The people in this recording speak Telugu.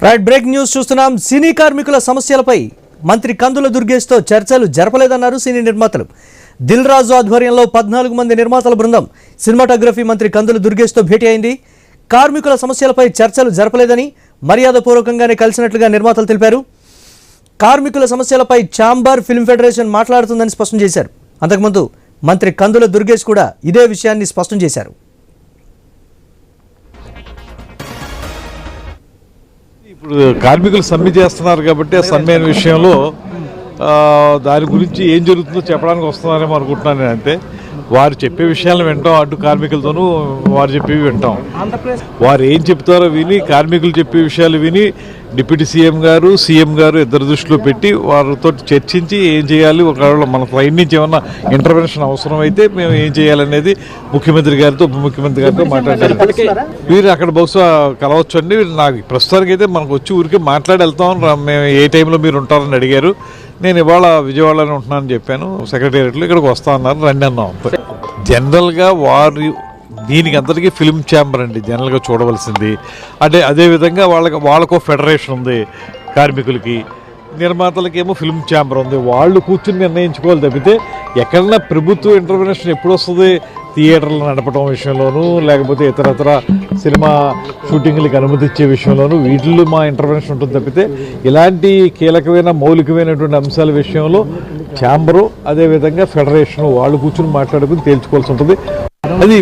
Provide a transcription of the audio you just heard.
రైట్ బ్రేక్ న్యూస్ చూస్తున్నాం. సినీ కార్మికుల సమస్యలపై మంత్రి కందుల దుర్గేష్తో చర్చలు జరపలేదన్నారు సినీ నిర్మాతలు. దిల్ రాజు ఆధ్వర్యంలో 14 మంది నిర్మాతల బృందం సినిమాటోగ్రఫీ మంత్రి కందుల దుర్గేష్తో భేటీ అయింది. కార్మికుల సమస్యలపై చర్చలు జరపలేదని మర్యాదపూర్వకంగానే కలిసినట్లుగా నిర్మాతలు తెలిపారు. కార్మికుల సమస్యలపై ఛాంబర్ ఫిల్మ్ ఫెడరేషన్ మాట్లాడుతుందని స్పష్టం చేశారు. అంతకుముందు మంత్రి కందుల దుర్గేష్ కూడా ఇదే విషయాన్ని స్పష్టం చేశారు. ఇప్పుడు కార్మికులు సమ్మె చేస్తున్నారు కాబట్టి ఆ సమ్మె విషయంలో దాని గురించి ఏం జరుగుతుందో చెప్పడానికి వస్తున్నారేమో అనుకుంటున్నాను నేను. అంతే, వారు చెప్పే విషయాలను వింటాం, అటు కార్మికులతోనూ వారు చెప్పేవి వింటాం. వారు ఏం చెప్తారో విని, కార్మికులు చెప్పే విషయాలు విని డిప్యూటీ సీఎం గారు ఇద్దరు దృష్టిలో పెట్టి వారితో చర్చించి ఏం చేయాలి, ఒకవేళ మన సైడ్ నుంచి ఏమన్నా ఇంటర్వెన్షన్ అవసరం అయితే మేము ఏం చేయాలనేది ముఖ్యమంత్రి గారితో ఉప ముఖ్యమంత్రి గారితో మాట్లాడారు. వీరు అక్కడ బహుశా కలవచ్చు అండి. నాకు ప్రస్తుతానికి అయితే మనకు వచ్చి ఊరికి మాట్లాడి వెళ్తాం, మేము ఏ టైంలో మీరు ఉంటారని అడిగారు. నేను ఇవాళ విజయవాడలోనే ఉంటున్నానని చెప్పాను. సెక్రటేరియట్లో ఇక్కడికి వస్తా అన్నారు, రండి అన్నాం. జనరల్గా వారు దీనికి అందరికీ ఫిల్మ్ ఛాంబర్ అండి జనరల్గా చూడవలసింది. అదేవిధంగా వాళ్ళకు ఫెడరేషన్ ఉంది, కార్మికులకి నిర్మాతలకేమో ఫిల్మ్ ఛాంబర్ ఉంది. వాళ్ళు కూర్చుని నిర్ణయించుకోవాలి తప్పితే ఎక్కడన్నా ప్రభుత్వ ఇంటర్వెన్షన్ ఎప్పుడు వస్తుంది? థియేటర్లు నడపడం విషయంలోనూ, లేకపోతే ఇతరత్ర సినిమా షూటింగ్లకు అనుమతి ఇచ్చే విషయంలోనూ వీటిల్లో మా ఇంటర్వెన్షన్ ఉంటుంది తప్పితే ఇలాంటి కీలకమైన మౌలికమైనటువంటి అంశాల విషయంలో ఛాంబరు అదేవిధంగా ఫెడరేషను వాళ్ళు కూర్చుని మాట్లాడుకుని తేల్చుకోవాల్సి ఉంటుంది. అది